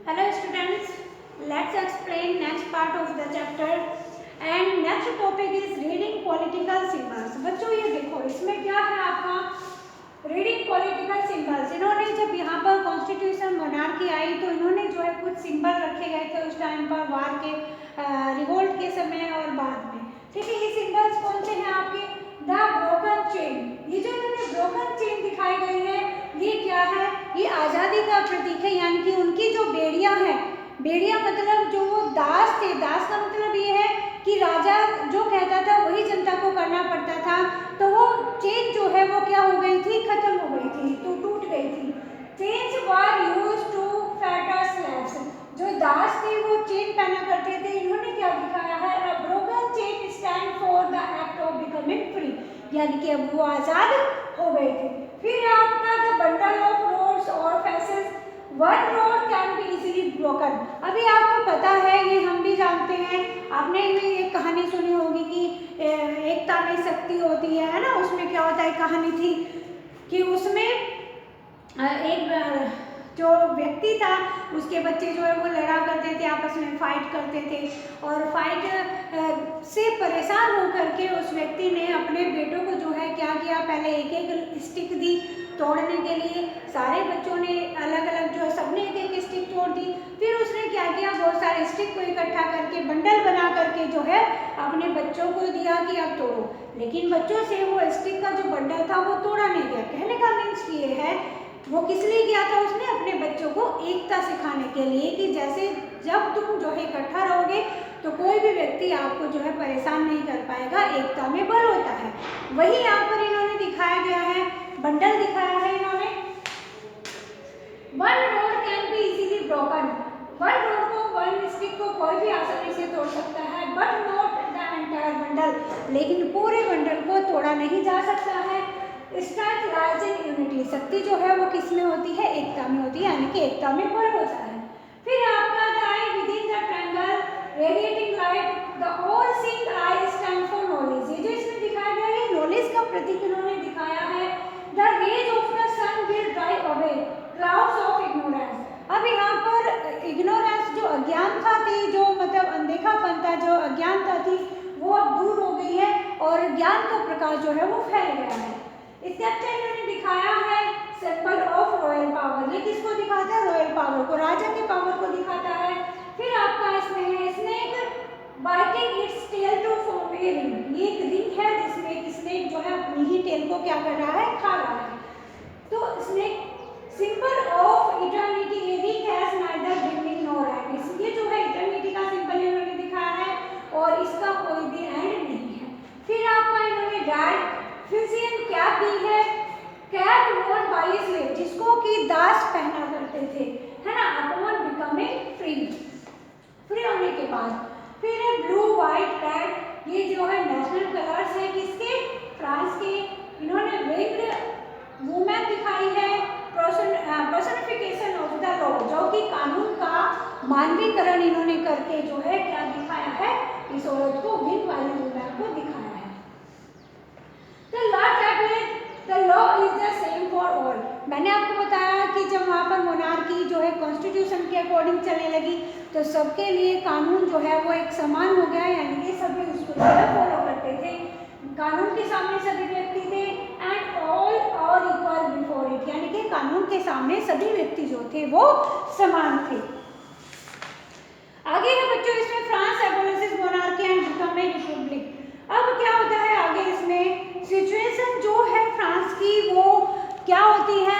Hello students, let's explain next part of the chapter and next topic is reading political symbols. बच्चों ये देखो इसमें क्या है आपका रीडिंग पॉलिटिकल सिंबल्स। इन्होंने जब यहाँ पर कॉन्स्टिट्यूशन मोनार्की आई तो इन्होंने जो है कुछ सिंबल रखे गए थे उस टाइम पर वार के रिवोल्ट के समय और बाद में। ठीक है, ये सिंबल्स कौन से हैं आपके? The broken chain. ये जो इन्होंने ब्रोकन चेन दिखाई गई है ये क्या है? ये आज़ादी का प्रतीक है, यानी कि उनकी जो बेड़ियां हैं, बेड़िया मतलब जो वो दास थे, दास का मतलब ये है कि राजा जो कहता था वही जनता को करना पड़ता था, तो वो चेन जो है वो क्या हो गई थी? खत्म हो गई थी, तो टूट गई थी। Chains were used to fetter slaves. जो दास थे वो चेन पहना करते थे। इन्होंने क्या दिखाया है? A broken chain stand for the act of becoming free, यानी कि अब वो आज़ाद हो गए थे। फिर आपका द बंडल ऑफ रोड्स और phases. One road can be easily broken. अभी आपको पता है, ये हम भी जानते हैं, आपने भी एक कहानी सुनी होगी कि एकता में शक्ति होती है ना। उसमें क्या होता है, कहानी थी कि उसमें एक जो व्यक्ति था उसके बच्चे जो है वो लड़ा करते थे, आपस में फाइट करते थे, और फाइट से परेशान होकर के उस व्यक्ति ने अपने बेटों को जो है क्या किया, पहले एक एक स्टिक दी तोड़ने के लिए। सारे बच्चों ने अलग अलग जो है सबने एक एक स्टिक तोड़ दी। फिर उसने क्या किया, बहुत सारे स्टिक को इकट्ठा करके बंडल बना करके जो है अपने बच्चों को दिया कि अब तोड़ो। लेकिन बच्चों से वो स्टिक का जो बंडल था वो तोड़ा नहीं गया। कहने का मीन्स ये है, वो किस लिए किया था? उसने अपने बच्चों को एकता सिखाने के लिए कि जैसे जब तुम जो है इकट्ठा रहोगे तो कोई भी व्यक्ति आपको जो है परेशान नहीं कर पाएगा, एकता में बल होता है। वही यहाँ पर इन्होंने दिखाया गया है, बंडल दिखाया है इन्होंने। One road can be easily broken. One road को, वन स्टिक को कोई भी आसानी से तोड़ सकता है, but not the entire bundle. लेकिन पूरे बंडल को तोड़ा नहीं जा सकता है। Strength lies in unity. शक्ति जो है वो किस में होती है? एकता में होती है, यानी कि एकता में बल होता है। फिर आपका the I within the triangle radiating light, the all seeing I stand for knowledge. ये जो इसमें दिखाया गया है नॉलेज का प्रतीक इन्होंने दिखाया है। The rays of the sun will drive away clouds of ignorance. अब यहाँ पर इग्नोरेंस जो अज्ञानता थी, जो मतलब अनदेखापन था, जो अज्ञानता थी वो अब दूर हो गई है और ज्ञान का प्रकाश जो है वो फैल गया है। इसके अच्छा इन्होंने दिखाया है सिंबल ऑफ रॉयल पावर। ये किसको दिखाता है? रॉयल पावर को, राजा के पावर को दिखाता है। फिर आपका इसमें है snake biting its tail to form a ring. ये एक रिंग है जिसमें एक स्नेक जो है अपनी ही टेल को क्या कर रहा है? खा रहा है। तो snake symbol of eternity. A ring has neither beginning nor and. ये जो है इटर्निटी का सिंबल इन्होंने दिखाया है और इसका कोई भी एंड नहीं है। फिर आपका इन्होंने डायरेक्ट फिजियन कैप दी है, कैप वोन बाय स्लेव, जिसको कि दास पहना करते थे, है ना, अपॉन बिकमिंग फ्री, फ्री होने के बाद। फिर है ब्लू व्हाइट रेड। ये जो है नेशनल कलर्स है किसके? फ्रांस के। इन्होंने विंग्ड वुमेन दिखाई है, पर्सनिफिकेशन ऑफ द लॉ, जो कि कानून का मानवीकरण इन्होंने करके जो है क्या दिखाया है? इस औरत को, विंग वाली वुमेन को दिखाया है। The law tablet, the law is the same for all। मैंने आपको बताया कि जब वहाँ पर मोनार्की जो है कॉन्स्टिट्यूशन के अकॉर्डिंग चलने लगी तो सबके लिए कानून जो है वो एक समान हो गया, यानी कि सभी उसको जो है फॉलो करते थे। कानून के सामने सभी व्यक्ति थे, and all are equal before it, यानी कि कानून के सामने सभी व्यक्ति जो थे वो समान थे। आगे है बच्चों इसमें France abolishes monarchy and become a republic. अब क्या होता है आगे इसमें सिचुएशन जो है फ्रांस की वो क्या होती है?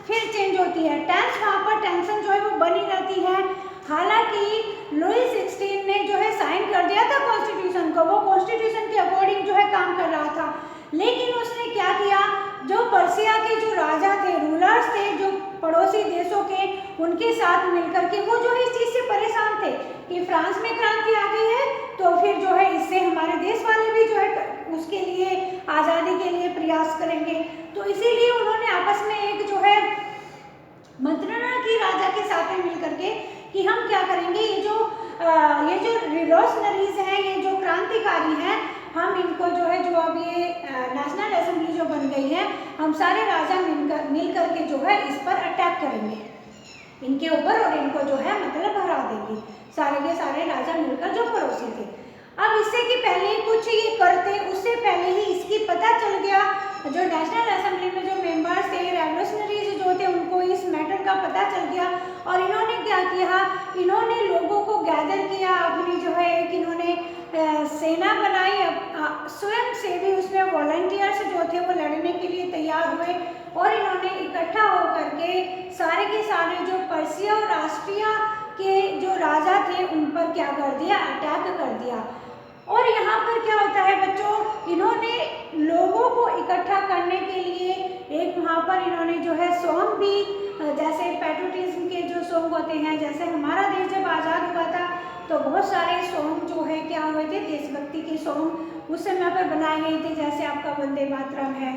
फिर चेंज होती है। वहाँ पर टेंशन जो है वो बनी रहती है। हालांकि लुई 16 ने जो है साइन कर दिया था कॉन्स्टिट्यूशन को, वो कॉन्स्टिट्यूशन के अकॉर्डिंग जो है काम कर रहा था, लेकिन उसने क्या किया, जो पर्सिया के जो राजा थे, रूलर्स थे, जो पड़ोसी देशों के, उनके साथ मिलकर के वो जो है इस चीज़ से परेशान थे कि फ्रांस में क्रांति आ गई है तो फिर जो है इससे हमारे देश वाले भी जो है उसके लिए आज़ादी के लिए प्रयास करेंगे। तो इसीलिए उन्होंने आपस में एक जो है मंत्रणा की राजा के साथ में मिलकर के कि हम क्या करेंगे, ये जो रिवॉल्यूशनरीज हैं, ये जो क्रांतिकारी हैं, हम इनको जो है, जो अब ये नेशनल असेंबली जो बन गई है, हम सारे राजा मिल करके जो है इस पर अटैक करेंगे। इनके ऊपर और इनको जो है मतलब हरा देंगे, सारे के सारे राजा मिलकर जो पड़ोसी थे। अब इससे कि पहले कुछ ये करते, उससे पहले ही इसकी पता चल गया, जो नेशनल असेंबली में जो मेंबर्स थे, रेवोल्यूशनरीज जो थे, उनको इस मैटर का पता चल गया और इन्होंने क्या किया, इन्होंने लोगों को गैदर किया, अपनी जो है एक इन्होंने सेना बनाई, स्वयं सेवी उसमें वॉलंटियर्स जो थे वो लड़ने के लिए तैयार हुए और इन्होंने इकट्ठा होकर के सारे जो पर्शिया और ऑस्ट्रिया के जो राजा थे उन पर क्या कर दिया, अटैक कर दिया। और यहाँ पर क्या होता है बच्चों, इन्होंने लोगों को इकट्ठा करने के लिए एक वहाँ पर इन्होंने जो है सॉन्ग भी, जैसे पैट्रियोटिज्म के जो सॉन्ग होते हैं, जैसे हमारा देश जब आज़ाद हुआ था तो बहुत सारे सॉन्ग जो है क्या हुए थे, देशभक्ति के सॉन्ग उस समय पर बनाए गए थे, जैसे आपका वंदे मातरम है,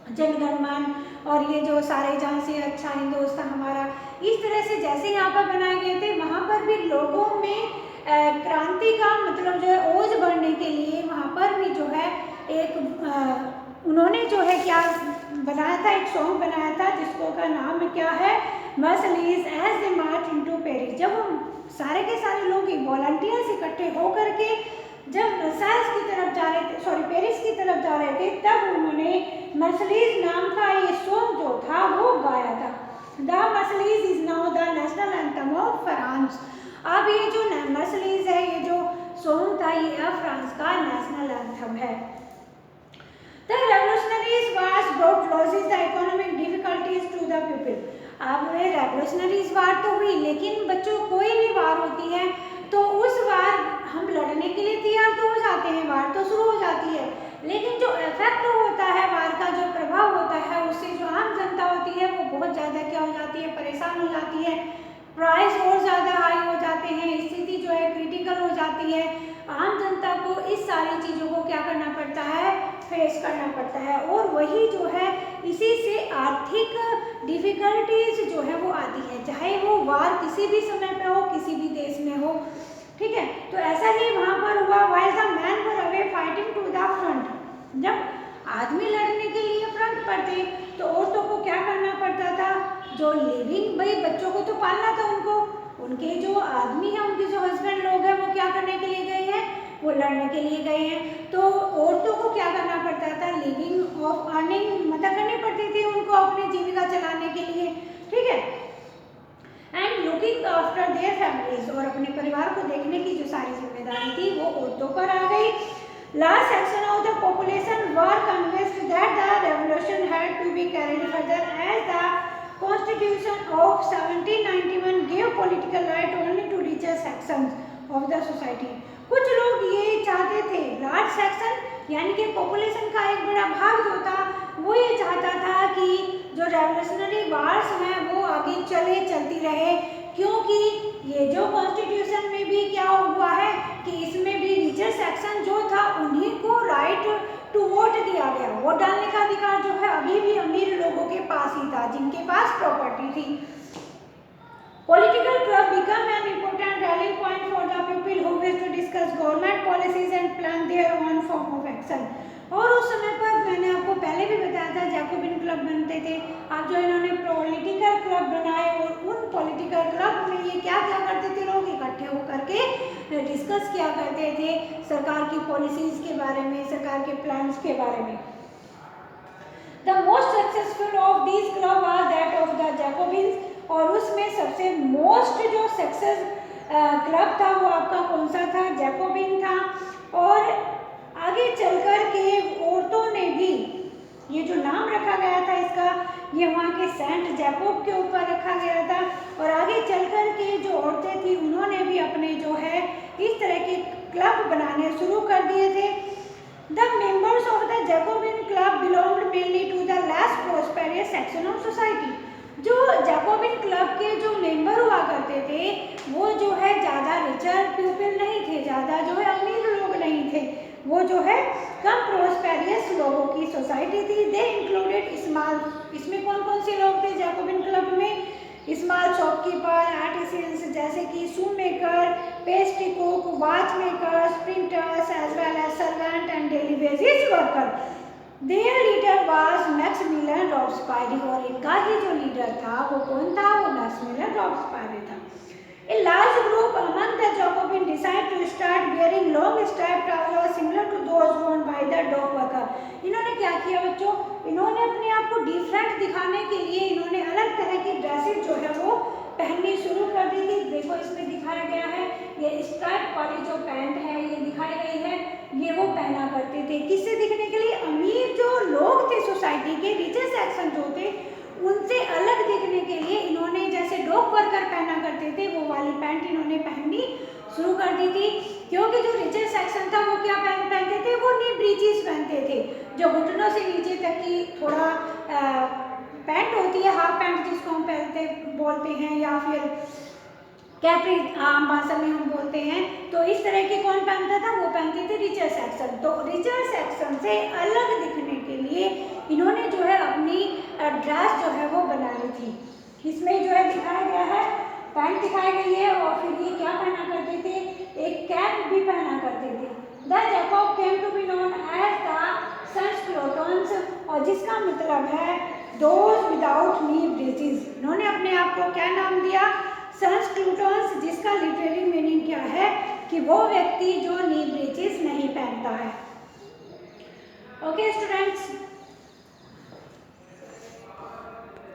जनगण मन और ये जो सारे जहाँ से अच्छा हिंदुस्तान हमारा, इस तरह से जैसे यहाँ पर बनाए गए थे, वहाँ पर भी लोगों में क्रांति का मतलब जो है ओज बढ़ने के लिए वहाँ पर भी जो है एक उन्होंने जो है क्या बनाया था, एक सॉन्ग बनाया था जिसको का नाम क्या है, Mercedes as they march into Paris. जब हम सारे के सारे लोग वॉलंटियर्स इकट्ठे होकर के जब वर्साइल्स की तरफ जा रहे थे, सॉरी पेरिस की तरफ जा रहे थे, तब उन्होंने मर्सिडीज नाम का ये सॉन्ग जो था वो गाया था। The Mercedes is now the national anthem of France. अब ये जो मर्सिडीज है, ये जो सॉन्ग था, ये फ्रांस का नेशनल एंथम है। The revolutionaries wars brought losses the economic difficulties to the people। अब रेवोल्यूशनरीज वार तो हुई, लेकिन बच्चों कोई भी वार होती है तो उस वार हम लड़ने के लिए तैयार तो हो जाते हैं, वार तो शुरू हो जाती है, लेकिन जो इफेक्ट होता है वार का, जो प्रभाव होता है, उससे जो आम जनता होती है वो बहुत ज़्यादा क्या हो जाती है, परेशान हो जाती है, प्राइस और ज़्यादा हाई हो जाते हैं, स्थिति जो है क्रिटिकल हो जाती है। आम जनता को इस सारी चीज़ों को क्या करना पड़ता है, फेस करना पड़ता है, और वही जो है इसी से आर्थिक डिफिकल्टीज जो है वो आती है, चाहे वो वार किसी भी समय पे हो, किसी भी देश में हो, ठीक है। तो ऐसा ही वहाँ पर हुआ, while the man were away fighting to the front. जब आदमी लड़ने के लिए फ्रंट पर थे तो औरतों को क्या करना पड़ता था, जो लिविंग, भाई बच्चों को तो पालना था उनको, उनके जो आदमी हैं, उनके जो हस्बैंड लोग हैं, वो क्या करने के लिए गए हैं, वो लड़ने के लिए गए हैं। तो औरतों को क्या करना पड़ता था, लिविंग ऑफ अर्निंग मतलब करनी पड़ती थी उनको अपनी जीविका चलाने के लिए, ठीक है, and looking after their families, और अपने परिवार को देखने की जो सारी जिम्मेदारी थी वो औरतों पर आ गई। Large section of the population were convinced that the revolution had to be carried further as the Constitution of 1791 gave political right only to richer sections of the society। कुछ लोग ये चाहते थे, लार्ज सेक्शन यानी कि population का एक बड़ा भाग जो था वो ये चाहता था कि जो रेवोल्यूशनरी वार्स हैं वो आगे चलती रहे, क्योंकि ये जो कॉन्स्टिट्यूशन में भी क्या हुआ है कि इसमें भी रिचर सेक्शन जो था उन्हीं को राइट टू वोट दिया गया। वोट डालने का अधिकार जो है अभी भी अमीर लोगों के पास ही था, जिनके पास प्रॉपर्टी थी। Political club became an important rallying point for the people who wished to discuss government policies and plan their own form of action। और उस समय पर मैंने आपको पहले भी बताया था जैकोबिन क्लब बनते थे। अब जो इन्होंने पॉलिटिकल क्लब बनाए और उन पॉलिटिकल क्लब में ये क्या करते थे, लोग इकट्ठे होकर के डिस्कस किया करते थे सरकार की पॉलिसीज के बारे में, सरकार के प्लान्स के बारे में। The most successful of these club was that of the Jacobins, और उसमें सबसे मोस्ट जो सक्सेस क्लब था वो आपका कौन सा था, जैकोबिन था। और आगे चलकर के औरतों ने भी ये जो नाम रखा गया था इसका, ये वहाँ के सेंट जैकोब के ऊपर रखा गया था। और आगे चलकर के जो औरतें थी उन्होंने भी अपने जो है इस तरह के क्लब बनाने शुरू कर दिए थे। The members of the Jacobin club belonged mainly to the less prosperous section of society। जो जैकोबिन क्लब के जो मेंबर हुआ करते थे वो जो है ज़्यादा रिचर पीपल नहीं थे, ज़्यादा जो है अमीर लोग नहीं थे, वो जो है कम प्रोस्पेरियस लोगों की सोसाइटी थी। दे इंक्लूडेड स्मॉल, इसमें कौन कौन से लोग थे जैकोबिन क्लब में, स्मॉल शॉपकीपर, आर्टिसंस जैसे कि shoemaker, pastry cook, watchmaker, printers as well as servant and daily basis worker. Their leader was Maximilian Robespierre, और इनका ही जो लीडर था वो कौन था, वो मैक्सिमिलियन रॉब्सपायरी था। A large group among the Jacobin decided to start wearing long striped trousers similar to those worn by the dock worker। इन्होंने क्या किया बच्चों, इन्होंने अपने आप को डिफरेंट दिखाने के लिए इन्होंने अलग तरह की ड्रेसेस जो है वो पहननी शुरू कर दी थी। देखो इसमें दिखाया गया है, ये स्ट्राइप वाली जो पैंट है ये दिखाई गई है, ये वो पहना करते थे। किससे दिखने के लिए, अमीर जो लोग थे सोसाइटी के, रिचर सेक्शन जो थे, उनसे अलग दिखने के लिए इन्होंने जैसे डॉक वर्कर पहना करते थे वो वाली पैंट इन्होंने पहननी शुरू कर दी थी। क्योंकि जो रिचर सेक्शन था वो क्या पहनते थे, वो नी ब्रीचेस पहनते थे, जो घुटनों से नीचे तक की थोड़ा पैंट होती है, हाफ पैंट जिसको हम पहनते बोलते हैं, या फिर कैप्री आम भाषा में हम बोलते हैं। तो इस तरह के कौन पहनता था, वो पहनते थे रिचर सेक्शन। तो रिचर सेक्शन से अलग दिखने के लिए इन्होंने जो है अपनी ड्रेस जो है वो बना ली थी। इसमें जो है दिखाया गया है, पैंट दिखाई गई है, और फिर ये क्या पहना करते थे, एक कैप भी पहना करते थे। The Jacob came to be known as the sons, और जिसका मतलब है दोज विदाउट नी ब्रेसेस। इन्होंने अपने आप को क्या नाम दिया, सन्स, जिसका लिटरेरी मीनिंग क्या है कि वो व्यक्ति जो नी ब्रेसेस